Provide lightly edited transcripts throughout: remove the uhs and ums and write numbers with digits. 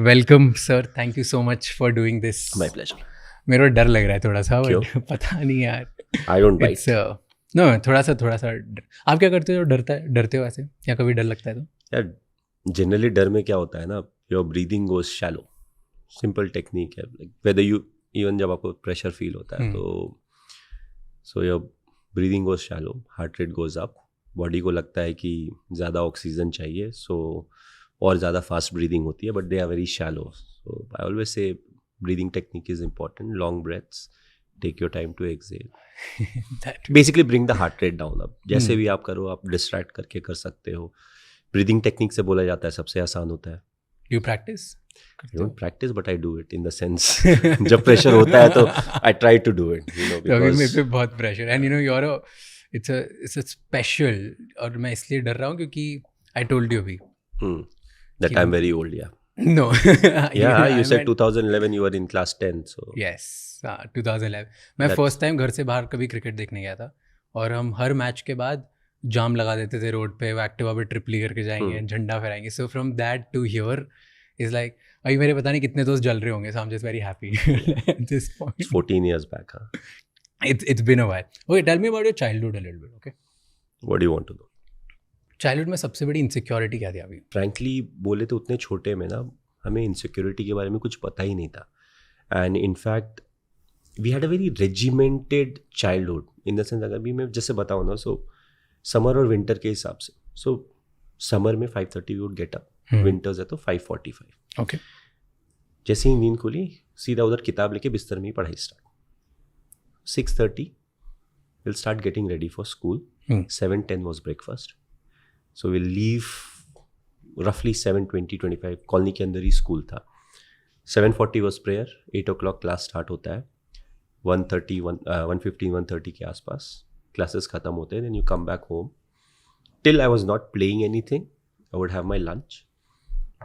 Welcome sir, thank you so much for doing this. My pleasure. मेरे को डर लग रहा है थोड़ा सा, क्यों? बट पता नहीं यार। I don't it's bite. No, थोड़ा सा आप क्या करते हो? डरते हो ऐसे, या कभी डर लगता है तो? यार जनरली डर में क्या होता है ना, your breathing goes shallow. Simple technique है, लाइक वेदर यू इवन जब आपको प्रेशर फील होता है तो so your breathing goes shallow, heart rate goes up, body को लगता है कि ज़्यादा ऑक्सीजन चाहिए, सो और ज़्यादा फास्ट ब्रीदिंग होती है, but they are very shallow. So I always say breathing technique is important, long breaths, take your time to exhale, basically bring the heart rate down. अब जैसे भी आप करो, आप डिस्ट्रैक्ट करके कर सकते हो। ब्रीदिंग टेक्निक से बोला जाता है सबसे आसान होता है। You practice? I don't practice but I do it in the sense जब प्रेशर होता है तो I try to do it, you know, तो अभी मेरे पे बिकॉज बहुत pressure and you know your it's a special. और मैं इसलिए डर रहा हूँ क्योंकि आई टोल्ड यू अभी that I'm very old, yeah. नो। Yeah, you said 2011 you were in class 10, so yes, 2011 मैं That's- फर्स्ट टाइम घर से बाहर कभी क्रिकेट देखने गया था। और हम हर मैच के बाद जाम लगा देते थे रोड पे, वो एक्टिवा पे ट्रिपली करके जाएंगे, झंडा फहराएंगे। So from that to here is like, अभी मेरे पता नहीं कितने दोस्त जल रहे होंगे, so I am just very happy at this point. 14 years back, huh? It's been a while. Okay, tell me about your childhood a little bit, okay? What do you want to know? Childhood में सबसे बड़ी insecurity क्या थी अभी? Frankly बोले तो उतने छोटे में ना हमें इनसिक्योरिटी के बारे में कुछ पता ही नहीं था। And in fact we had a very regimented childhood in the sense, अगर भी मैं जैसे बताऊँ ना, सो समर और विंटर के हिसाब से, सो समर में 5:30 we would get up, winters है तो 5:45। ओके। जैसे ही नींद खुली सीधा उधर किताब लेके बिस्तर में ही पढ़ाई start. 6:30 will start getting ready for school. 7:10 was breakfast. So will leave रफली 7:20-25, कॉलोनी के अंदर ही स्कूल था। 7:40 was prayer, 8 o'clock class start होता है, 1:15-1:30 के आसपास क्लासेस ख़त्म होते हैं। Then you come back home till I was not playing anything, I would have my lunch.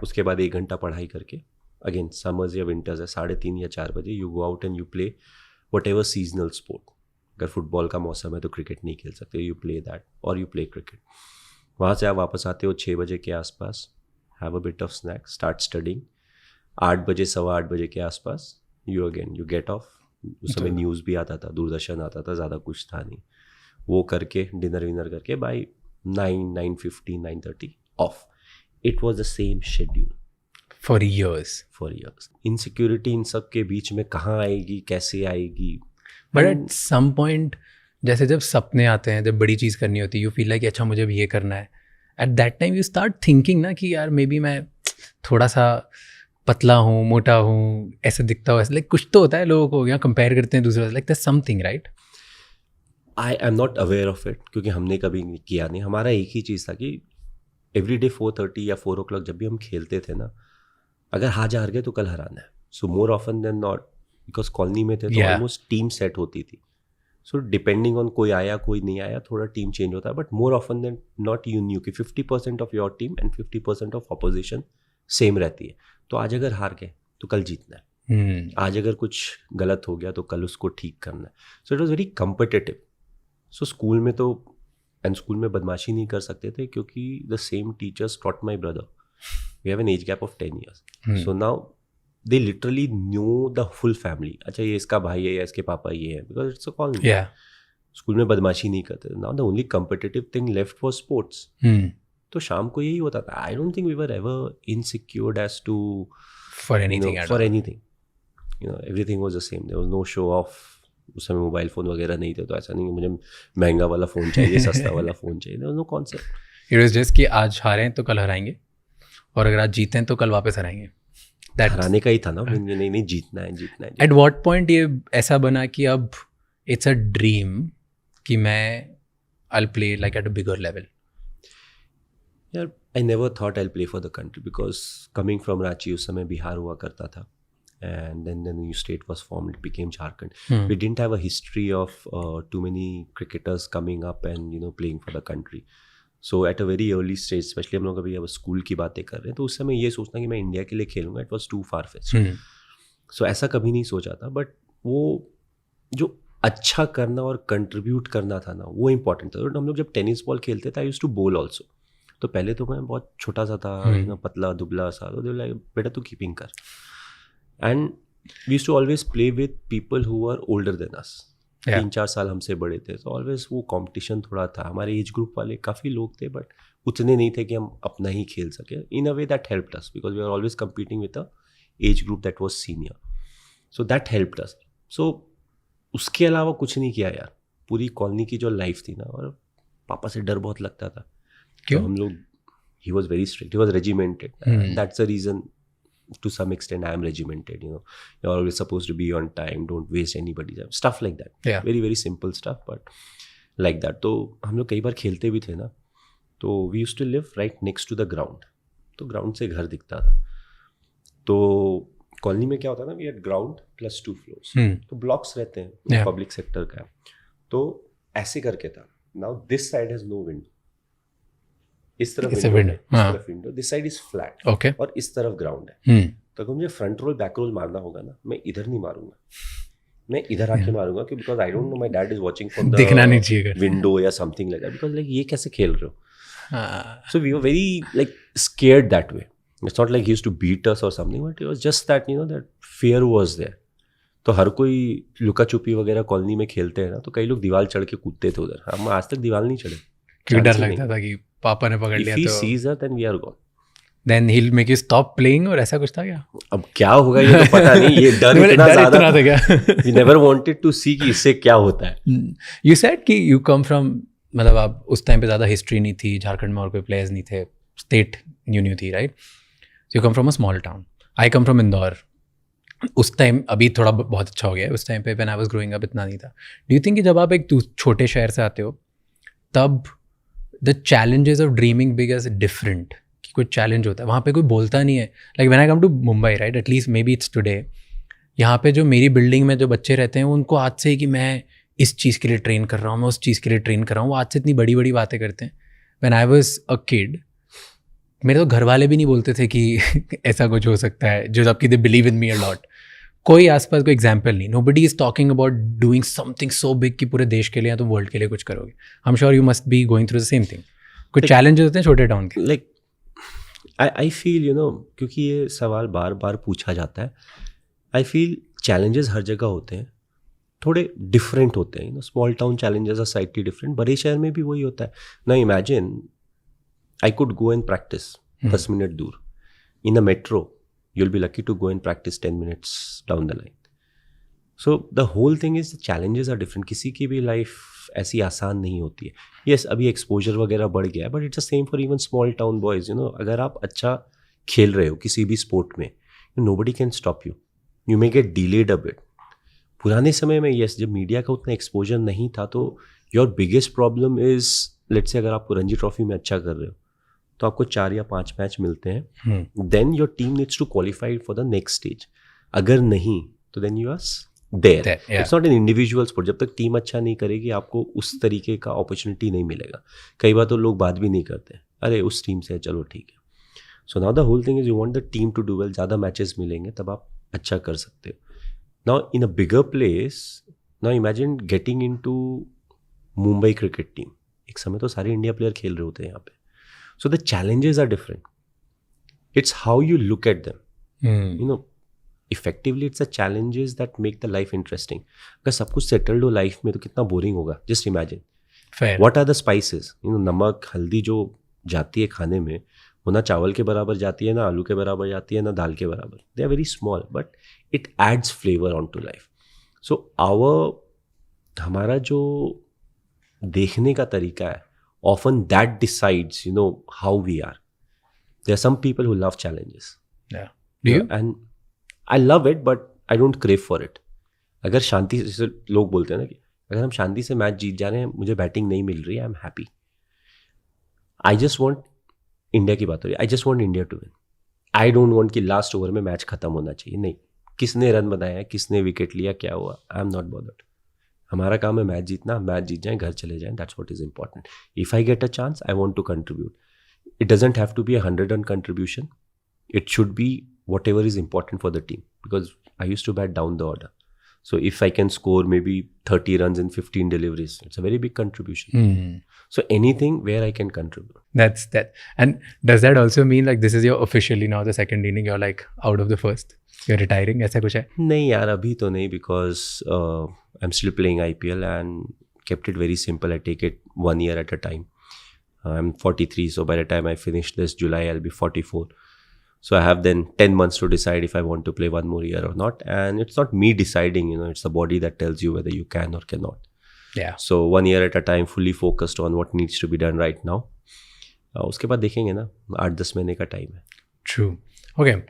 उसके बाद 1 घंटा पढ़ाई करके, अगेन समर्स या विंटर्स है, 3:30 या 4 बजे you go out and you play what ever seasonal sport. अगर फुटबॉल का मौसम है तो क्रिकेट नहीं खेल सकते, यू प्ले दैट और यू प्ले क्रिकेट। वहाँ से आप वापस आते हो 6 बजे के आसपास, have a bit of snack, start studying. 8 बजे 8:15 के आसपास यू गेट ऑफ। उस समय न्यूज़ भी आता था, दूरदर्शन आता था, ज़्यादा कुछ था नहीं। वो करके डिनर विनर करके by 9:50 9:30 of. It was the same schedule for years. Insecurity in सब के बीच में कहाँ आएगी, कैसे आएगी? बट एट सम पॉइंट, जैसे जब सपने आते हैं, जब बड़ी चीज़ करनी होती है, यू फील लाइक अच्छा मुझे भी ये करना है। At that time you start thinking ना कि यार मे बी मैं थोड़ा सा पतला हूँ, मोटा हूँ, ऐसे दिखता हूँ, ऐसे लाइक कुछ तो होता है, लोगों को यहाँ कंपेयर करते हैं दूसरों से, like that's something, right? I am not aware of it, क्योंकि हमने कभी किया नहीं। हमारा एक ही चीज़ था कि एवरी डे 4:30 या 4 o'clock जब भी हम खेलते थे ना, अगर आज हार गए तो कल हराना है। So more often than not, because colony में थे तो ऑलमोस्ट टीम सेट होती थी। सो डिपेंडिंग ऑन कोई आया कोई नहीं आया, थोड़ा टीम चेंज होता है, but more often than not you knew कि 50% of your team and 50% of opposition same रहती है। तो आज अगर हार गए तो कल जीतना है, आज अगर कुछ गलत हो गया तो कल उसको ठीक करना है। So it was very competitive. So school में तो, एंड स्कूल में बदमाशी नहीं कर सकते थे क्योंकि the same teachers taught my brother. We have an age gap of 10 years। So now they literally knew the full family। अच्छा ये इसका भाई है या इसके पापा ये है, because it's a colony। School में बदमाशी नहीं करते। now the only competitive thing left was sports। तो शाम को यही होता था। I don't think we were ever insecure as to for anything, you know, everything was the same। there was no show off। उस समय मोबाइल फ़ोन वगैरह नहीं थे, तो ऐसा नहीं कि मुझे महंगा वाला फ़ोन चाहिए, सस्ता वाला फ़ोन चाहिए। there was no concept। It was just कि आज हारे हैं तो कल हराएंगे, और अगर आज जीते हैं तो कल वापस हराएंगे। हराने का ही था ना, नहीं जीतना है। एट व्हाट पॉइंट ये ऐसा बना कि अब इट्स अ ड्रीम कि मैं I play like at a bigger level? यार I never thought I play for the country, because coming from Ranchi, उस समय बिहार हुआ करता था, and then the new state was formed, it became Jharkhand. We didn't have a history of too many cricketers coming up and you know playing for the country. So at a very early stage, specially हम लोग अभी अब school की बातें कर रहे हैं, तो उस समय ये सोचना कि मैं इंडिया के लिए खेलूंगा, it was too far fetched. So ऐसा कभी नहीं सोचा था। बट वो जो अच्छा करना और कंट्रीब्यूट करना था ना, वो इंपॉर्टेंट था। तो हम लोग जब टेनिस बॉल खेलते थे, आई यूज्ड टू बोल ऑल्सो। तो पहले तो मैं बहुत छोटा सा था, पतला दुबला सा, तो दे लाइक बेटा तू कीपिंग कर. And we used to always play with people who are older than us. 3-4 साल हमसे बड़े थे, तो ऑलवेज वो कंपटीशन थोड़ा था. हमारे एज ग्रुप वाले काफ़ी लोग थे बट उतने नहीं थे कि हम अपना ही खेल सके. In a way that helped us because we are always competing with a age group that was senior. So that helped us. So उसके अलावा कुछ नहीं किया यार. पूरी कॉलोनी की जो लाइफ थी ना, और पापा से डर बहुत लगता था. क्यों? तो हम लोग, he was very strict, he was regimented. That's the reason to some extent I am regimented, you're always supposed to be on time, don't waste anybody's time, stuff like that. Very very simple stuff but like that. तो हम लोग कई बार खेलते भी थे ना, तो we used to live right next to the ground. तो ग्राउंड से घर दिखता था. तो कॉलोनी में क्या होता था ना, we had ground plus 2 floors. तो ब्लॉक्स रहते हैं, पब्लिक सेक्टर का. तो ऐसे करके था. Now this side has no window. इस तरफ window, this side is flat. Okay. और इस तरफ ग्राउंड है. तो अगर मुझे फ्रंट रोल बैक रोल मारना होगा ना, मैं इधर नहीं मारूंगा, मैं इधर आके मारूंगा, क्योंकि because I don't know my dad is watching from the window या something like that, because like ये कैसे खेल रहे हो. So we were very like scared that way. It's not like he used to beat us और something, but it was just that that fear was there. तो हर कोई लुका छुपी वगैरह कॉलोनी में खेलते हैं ना, तो कई लोग दीवार चढ़ के कूदते थे उधर. हम आज तक दीवार नहीं चढ़े, क्योंकि डर लगता था कि पापा ने पकड़ लिया. If he sees her, then we are gone. Then he'll make you stop playing, और ऐसा कुछ था क्या? अब क्या होगा ये तो पता नहीं. ये डर इतना ज़्यादा था क्या? We never wanted to see कि इससे क्या होता है. You said कि you come from, मतलब आप उस टाइम पे ज़्यादा हिस्ट्री नहीं थी, झारखंड में और कोई प्लेयर्स नहीं थे, स्टेट न्यू थी, right? So you come from a small town. I come from Indore. उस टाइम, अभी थोड़ा बहुत अच्छा हो गया है, उस टाइम पे when I was growing up इतना नहीं था. Do you think कि जब आप एक छोटे शहर से आते हो, तब the challenges of dreaming big is different, कि कोई चैलेंज होता है वहाँ पे कोई बोलता नहीं है. Like when I come to Mumbai, right, at least maybe it's today, यहाँ पे जो मेरी बिल्डिंग में जो बच्चे रहते हैं, उनको आज से ही कि मैं इस चीज़ के लिए ट्रेन कर रहा हूँ, मैं उस चीज़ के लिए ट्रेन कर रहा हूँ, वो आज से इतनी बड़ी बड़ी बातें करते हैं. When I was a kid, मेरे तो घर वाले भी नहीं बोलते थे कि ऐसा कुछ हो सकता है, जो जबकि they believe in me a lot. कोई आसपास कोई एग्जाम्पल नहीं. Nobody is talking about doing something so big कि पूरे देश के लिए या तो वर्ल्ड के लिए कुछ करोगे. I am sure you must be going through the same thing. कुछ चैलेंजेस होते हैं छोटे टाउन के. लाइक आई फील क्योंकि ये सवाल बार बार पूछा जाता है, आई फील चैलेंजेस हर जगह होते हैं, थोड़े डिफरेंट होते हैं. Small town challenges are slightly different. बड़े शहर में भी वही होता है ना. Imagine I could go and practice 10 minute दूर. In a metro you'll be lucky to go and practice 10 minutes down the line. So the whole thing is the challenges are different. किसी की भी लाइफ ऐसी आसान नहीं होती है. Yes, अभी एक्सपोजर वगैरह बढ़ गया है, but it's the same for even small town boys. अगर आप अच्छा खेल रहे हो किसी भी स्पोर्ट में, nobody can stop you. You may get delayed a bit. पुराने समय में yes, जब मीडिया का उतना एक्सपोजर नहीं था, तो your biggest problem is, let's say अगर आप रणजी ट्रॉफी में अच्छा कर रहे हो, तो आपको 4 या 5 मैच मिलते हैं. Then your team needs to qualify for the next stage. अगर नहीं तो then you are there. It's not an individual sport. जब तक टीम अच्छा नहीं करेगी, आपको उस तरीके का अपॉर्चुनिटी नहीं मिलेगा. कई बार तो लोग बात भी नहीं करते, अरे उस टीम से चलो ठीक है. So now the whole thing is you want the team to do well. ज़्यादा मैचेस मिलेंगे तब आप अच्छा कर सकते हो. Now in a bigger place, now imagine getting in to Mumbai cricket team. एक समय तो सारे इंडिया प्लेयर खेल रहे होते हैं यहाँ पे. So the challenges are different. It's how you look at them. Effectively, it's the challenges that make the life interesting. अगर सब कुछ settled हो life में, तो कितना boring होगा. Just imagine. Fair. What are the spices? नमक हल्दी जो जाती है खाने में, वो ना चावल के बराबर जाती है, ना आलू के बराबर जाती है, ना दाल के बराबर. They are very small, but it adds flavor onto life. So हमारा जो देखने का तरीका है, often that decides how we are. There are some people who love challenges. Yeah. Do you? And I love it, but I don't crave for it. अगर शांति से, लोग बोलते हैं ना कि अगर हम शांति से मैच जीत जा रहे हैं, मुझे बैटिंग नहीं मिल रही है, I am happy. I just want, India की बात हो रही है, I just want India to win. I don't want कि लास्ट ओवर में मैच खत्म होना चाहिए. नहीं, किसने रन बनाया है, किसने विकेट लिया, क्या हुआ, आई एम नॉट बॉदर्ड. हमारा काम है मैच जीतना. मैच जीत जाए, घर चले जाएं, that's what is important. If I get a chance, I want to contribute. It doesn't have to be 100 run contribution. It should be whatever is important for the team, because I used to bat down the order. So if I can score maybe 30 runs in 15 deliveries, it's a very big contribution. So anything where I can contribute. That's that. And does that also mean like this is your officially now the second inning, you're like out of the first, you're retiring, ऐसा कुछ है? नहीं यार, अभी तो नहीं, because I'm still playing IPL and kept it very simple. I take it 1 year at a time. I'm 43, so by the time I finish this July, I'll be 44. So I have then 10 months to decide if I want to play one more year or not. And it's not me deciding, it's the body that tells you whether you can or cannot. Yeah. So 1 year at a time, fully focused on what needs to be done right now. उसके बाद देखेंगे ना, 8-10 महीने का time है. True. Okay.